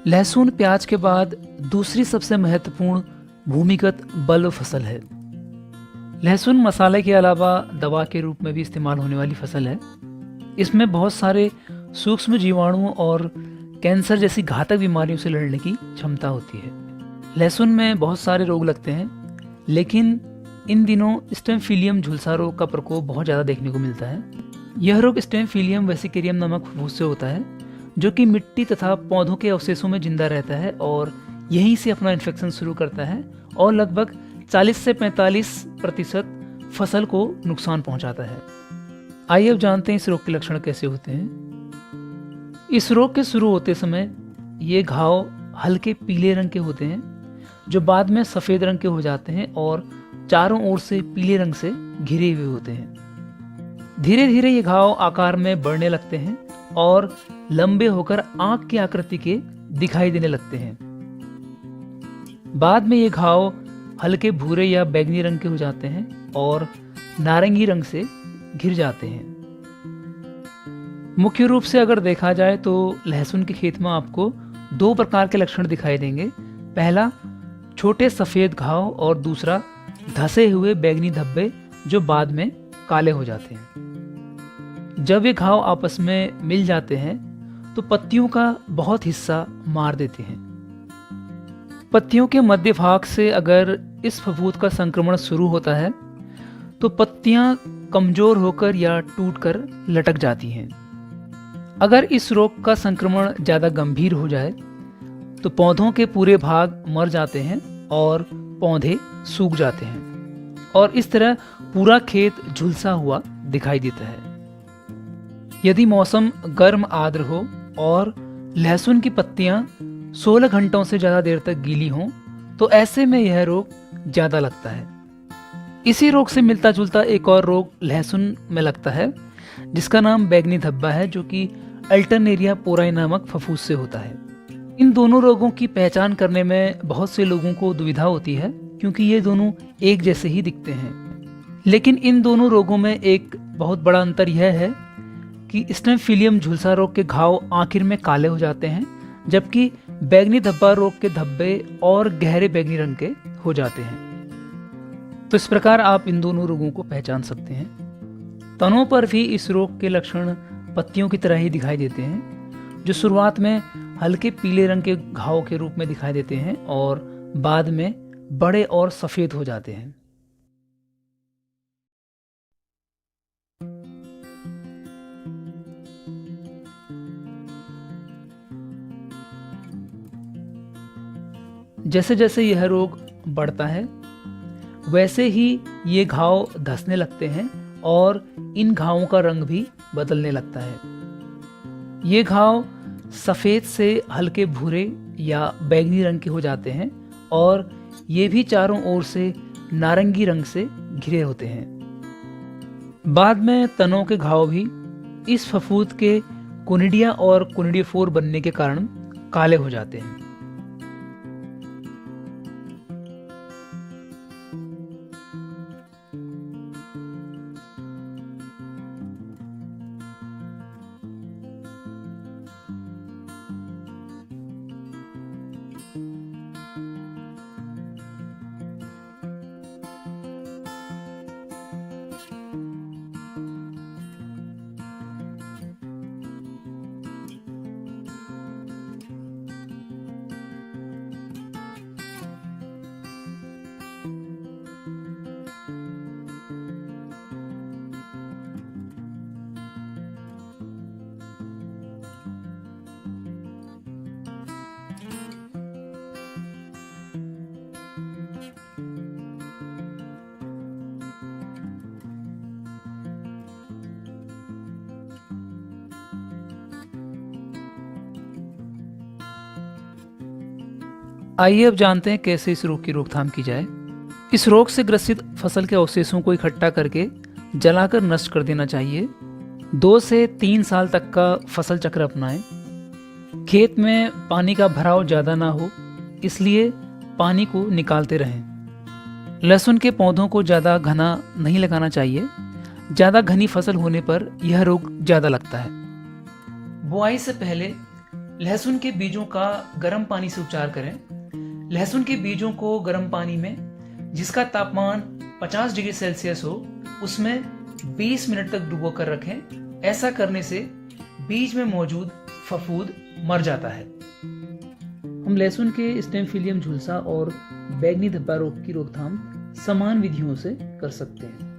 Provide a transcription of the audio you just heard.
लहसुन प्याज के बाद दूसरी सबसे महत्वपूर्ण भूमिगत बल्ब फसल है। लहसुन मसाले के अलावा दवा के रूप में भी इस्तेमाल होने वाली फसल है। इसमें बहुत सारे सूक्ष्म जीवाणुओं और कैंसर जैसी घातक बीमारियों से लड़ने की क्षमता होती है। लहसुन में बहुत सारे रोग लगते हैं, लेकिन इन दिनों स्टेमफिलियम झुलसा रोग का प्रकोप बहुत ज़्यादा देखने को मिलता है। यह रोग स्टेमफिलियम वेसिकेरियम नामक फफूंद से होता है, जो कि मिट्टी तथा पौधों के अवशेषों में जिंदा रहता है और यहीं से अपना इन्फेक्शन शुरू करता है और लगभग 40 से 45% फसल को नुकसान पहुंचाता है। आइए अब जानते हैं इस रोग के लक्षण कैसे होते हैं। इस रोग के शुरू होते समय ये घाव हल्के पीले रंग के होते हैं, जो बाद में सफ़ेद रंग के हो जाते हैं और चारों ओर से पीले रंग से घिरे हुए होते हैं। धीरे धीरे ये घाव आकार में बढ़ने लगते हैं और लंबे होकर आंख की आकृति के दिखाई देने लगते हैं। बाद में ये घाव हल्के भूरे या बैंगनी रंग के हो जाते हैं और नारंगी रंग से घिर जाते हैं। मुख्य रूप से अगर देखा जाए तो लहसुन के खेत में आपको 2 प्रकार के लक्षण दिखाई देंगे। पहला छोटे सफ़ेद घाव और दूसरा धसे हुए बैंगनी धब्बे जो बाद में काले हो जाते हैं। जब ये घाव आपस में मिल जाते हैं तो पत्तियों का बहुत हिस्सा मार देते हैं। पत्तियों के मध्य भाग से अगर इस फफूंद का संक्रमण शुरू होता है तो पत्तियां कमजोर होकर या टूटकर लटक जाती हैं। अगर इस रोग का संक्रमण ज़्यादा गंभीर हो जाए तो पौधों के पूरे भाग मर जाते हैं और पौधे सूख जाते हैं और इस तरह पूरा खेत झुलसा हुआ दिखाई देता है। यदि मौसम गर्म आर्द्र हो और लहसुन की पत्तियां 16 घंटों से ज़्यादा देर तक गीली हों तो ऐसे में यह रोग ज़्यादा लगता है। इसी रोग से मिलता जुलता एक और रोग लहसुन में लगता है, जिसका नाम बैंगनी धब्बा है, जो कि अल्टरनेरिया पोराई नामक फफूंद से होता है। इन दोनों रोगों की पहचान करने में बहुत से लोगों को दुविधा होती है, क्योंकि ये दोनों एक जैसे ही दिखते हैं। लेकिन इन दोनों रोगों में एक बहुत बड़ा अंतर यह है कि स्टेमफिलियम झुलसा रोग के घाव आखिर में काले हो जाते हैं, जबकि बैंगनी धब्बा रोग के धब्बे और गहरे बैंगनी रंग के हो जाते हैं। तो इस प्रकार आप इन दोनों रोगों को पहचान सकते हैं। तनों पर भी इस रोग के लक्षण पत्तियों की तरह ही दिखाई देते हैं, जो शुरुआत में हल्के पीले रंग के घाव के रूप में दिखाई देते हैं और बाद में बड़े और सफ़ेद हो जाते हैं। जैसे जैसे यह रोग बढ़ता है वैसे ही ये घाव धंसने लगते हैं और इन घावों का रंग भी बदलने लगता है। ये घाव सफ़ेद से हल्के भूरे या बैंगनी रंग के हो जाते हैं और ये भी चारों ओर से नारंगी रंग से घिरे होते हैं। बाद में तनों के घाव भी इस फफूंद के कोनिडिया और कोनिडियोफोर बनने के कारण काले हो जाते हैं। आइए अब जानते हैं कैसे इस रोग की रोकथाम की जाए। इस रोग से ग्रसित फसल के अवशेषों को इकट्ठा करके जलाकर नष्ट कर देना चाहिए। 2 से 3 साल तक का फसल चक्र अपनाएं। खेत में पानी का भराव ज़्यादा ना हो, इसलिए पानी को निकालते रहें। लहसुन के पौधों को ज़्यादा घना नहीं लगाना चाहिए। ज़्यादा घनी फसल होने पर यह रोग ज़्यादा लगता है। बुआई से पहले लहसुन के बीजों का गर्म पानी से उपचार करें। लहसुन के बीजों को गर्म पानी में, जिसका तापमान 50 डिग्री सेल्सियस हो, उसमें 20 मिनट तक डुबो कर रखें। ऐसा करने से बीज में मौजूद फफूंद मर जाता है। हम लहसुन के स्टेम झुलसा और बैंगनी धब्बा रोग की रोकथाम समान विधियों से कर सकते हैं।